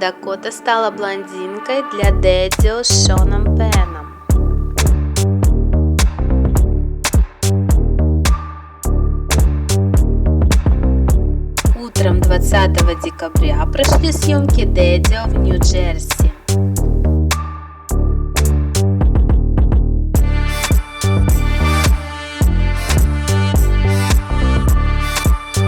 Дакота стала блондинкой для Дэдди с Шоном Пеном. Утром 20 декабря прошли съемки Дэдди в Нью-Джерси.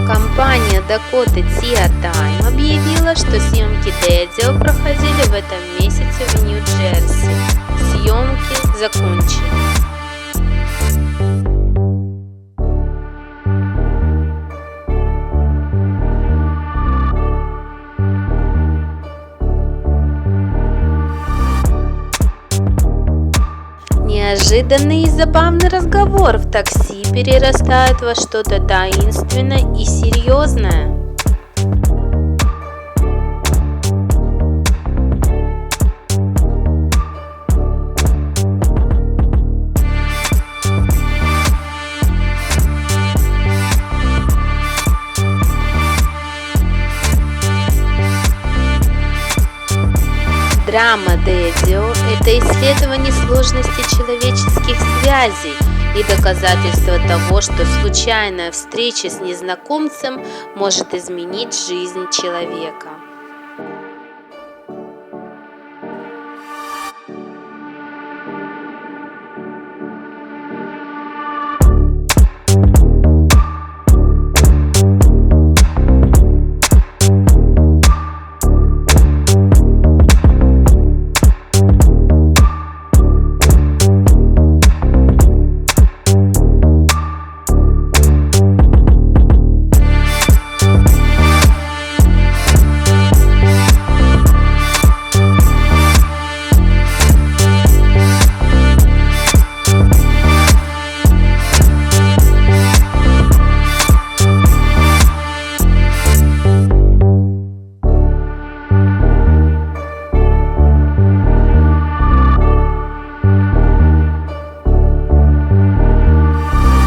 Компания Dakota Tia Time объявила, что съемки Дэдди проходили в этом месяце в Нью-Джерси. Съемки закончены. Неожиданный и забавный разговор в такси перерастает во что-то таинственное и серьезное. Драма Дэдди – это исследование сложности человеческих связей и доказательство того, что случайная встреча с незнакомцем может изменить жизнь человека.